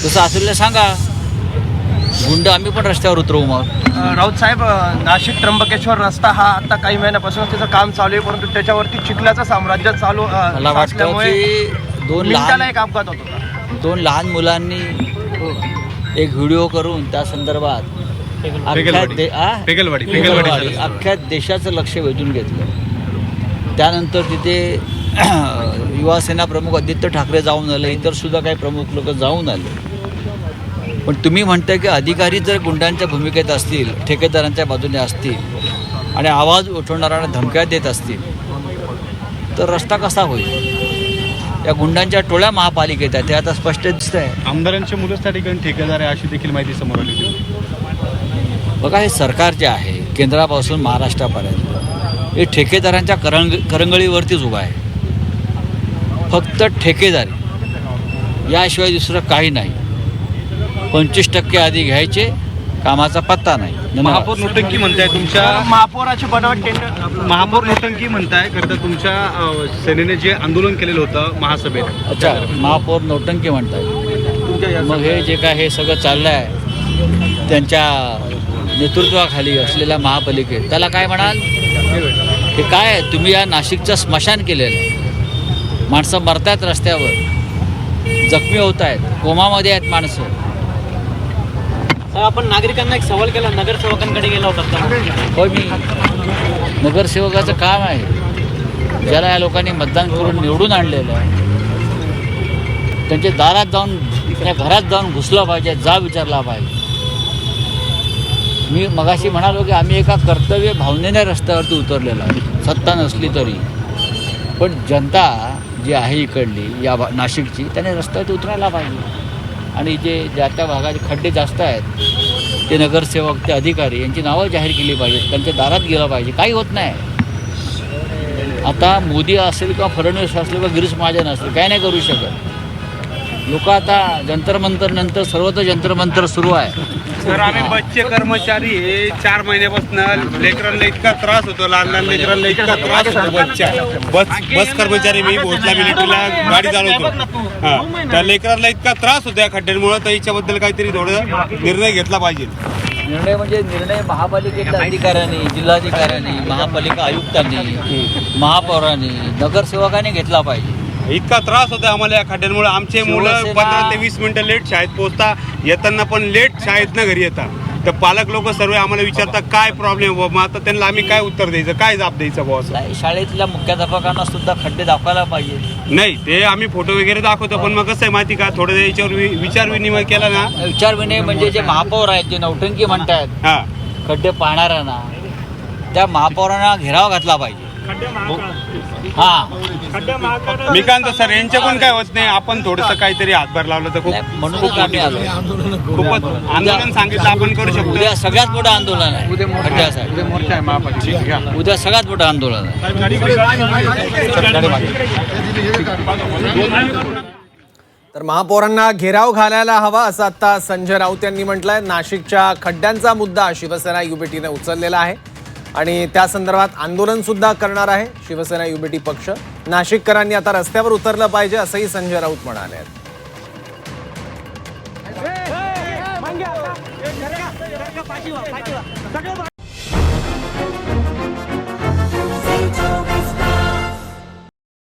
तसं असेल सांगा, गुंड आम्ही पण रस्त्यावर उतरवू मग. राऊत साहेब, नाशिक त्र्यंबकेश्वर रस्ता हा आता काही महिन्यापासून त्याचं काम चालू आहे, परंतु त्याच्यावरती चिखलाचं साम्राज्य चालू मला वाटतं असल्यामुळे की मिनिटाला एक अपघात होत होता. दोन लहान मुलांनी एक व्हिडिओ करून त्या संदर्भात अख्ख्या देशाचं लक्ष वेधून घेतलं. त्यानंतर तिथे युवासेना प्रमुख आदित्य ठाकरे जाऊन आले, इतर सुद्धा काही प्रमुख लोक जाऊन आले. पण तुम्ही म्हणताय की अधिकारी जर गुंडांच्या भूमिकेत असतील, ठेकेदारांच्या बाजूने असतील आणि आवाज उठवणाऱ्यांना धमक्या देत असतील तर रस्ता कसा होईल? या गुंडांच्या टोळ्या महापालिकेत आहेत, ते आता स्पष्ट दिसत आहे. आमदारांचे मुलंच त्या ठिकाणी ठेकेदार आहे अशी देखील माहिती समोर आली. बघा, हे सरकार जे आहे केंद्रापासून महाराष्ट्रापर्यंत हे ठेकेदारांच्या करंगळीवरतीच उभा आहे. फक्त ठेकेदारी, याशिवाय दुसरं काही नाही. 25% आधी घ्यायचे, कामाचा पत्ता नाही. महापौर नोटंकी म्हणताय तुमच्या, महापौराची बनावट टेंडर, महापौर नोटंकी म्हणताय. खरं तर तुमच्या सेनेने जे आंदोलन केलेलं होतं महासभेत, अच्छा, महापौर नोटंकी म्हणतात. मग हे जे काय हे सगळं चाललं आहे त्यांच्या नेतृत्वाखाली असलेल्या महापालिकेत, त्याला काय म्हणाल? हे काय आहे? तुम्ही या नाशिकचं स्मशान केलेलं आहे. माणसं मरतायत रस्त्यावर, जखमी होत आहेत, कोमामध्ये आहेत माणसं. आपण नागरिकांना एक सवाल केला, नगरसेवकांकडे गेला होता. होय, मी नगरसेवकाचं काम आहे, ज्याला या लोकांनी मतदान करून निवडून आणलेलं आहे, त्यांच्या दारात जाऊन, त्या घरात जाऊन घुसलं पाहिजे, जा विचारला पाहिजे. मी मगाशी म्हणालो की आम्ही एका कर्तव्य भावनेने रस्त्यावरती उतरलेलो आहे, सत्ता नसली तरी. पण जनता जी आहे इकडली या नाशिकची, त्याने रस्त्यावरती उतरायला पाहिजे. आणि ज्या त्या भागात खड्डे जास्त आहेत ते नगरसेवक, ते अधिकारी यांची नावं जाहीर केली पाहिजेत, त्यांच्या दारात गेलं पाहिजे. काही होत नाही. आता मोदी असेल किंवा फडणवीस असेल किंवा गिरीश महाजन असेल, काय नाही करू शकत. लोक आता जंतर मंतर नंतर सर्वत्र जंतर मंतर सुरू आहे. सर, आम्ही बसचे कर्मचारी हे 4 महिन्यापासून लेकरांना इतका त्रास होतो, लहान लहान लेकरांना इतका त्रास होतो. बस कर्मचारी, मी भोसला मिलिटरीला गाडी चालवतो. त्या लेकरांना इतका त्रास होतो या खड्ड्यांमुळे, तर याच्याबद्दल काहीतरी थोडं निर्णय घेतला पाहिजे. निर्णय म्हणजे निर्णय महापालिकेतल्या अधिकाऱ्यांनी, जिल्हाधिकाऱ्यांनी, महापालिका आयुक्तांनी, महापौरांनी, नगरसेवकांनी घेतला पाहिजे. इतका त्रास होता आम्हाला या खड्ड्यांमुळे. आमचे मुलं 15 ते 20 मिनिटं लेट शाळेत पोहोचता, येताना पण लेट शाळेतनं घरी येतात. तर पालक लोक सर्व आम्हाला विचारतात काय प्रॉब्लेम बाबा. आता त्यांना आम्ही काय उत्तर द्यायचं, काय जाब द्यायचं बॉस? शाळेतल्या मुख्याध्यापकांना सुद्धा खड्डे दाखवायला पाहिजे. नाही, ते आम्ही फोटो वगैरे दाखवतो, पण मग कसं आहे माहिती का, थोडं याच्यावर विचार विनिमय केला ना. विचार विनिमय म्हणजे जे महापौर आहेत, जे नौटंकी म्हणतायत खड्डे पाहणाऱ्यांना, त्या महापौरांना घेराव घातला पाहिजे. मी काय म्हणतो सर, यांच्याकडून काय होत नाही. आपण थोडंसं काहीतरी हातभार लावलं तर खूप म्हणूनच आम्ही आलो. खूपच आंदोलन सांगितलं आपण करू शकतो. उद्या सगळ्यात मोठं आंदोलन आहे खड्ड्यासाठी. उद्या सगळ्यात मोठं आंदोलन आहे. तर महापौरांना घेराव घालायला हवा असं आता संजय राऊत यांनी म्हटलंय. नाशिकच्या खड्ड्यांचा मुद्दा शिवसेना युबीटीने उचललेला आहे आणि त्या संदर्भात आंदोलन सुद्धा करणार आहे शिवसेना युबीटी पक्ष. नाशिककरांनी आता रस्त्यावर उतरलं पाहिजे असंही संजय राऊत म्हणाले आहेत.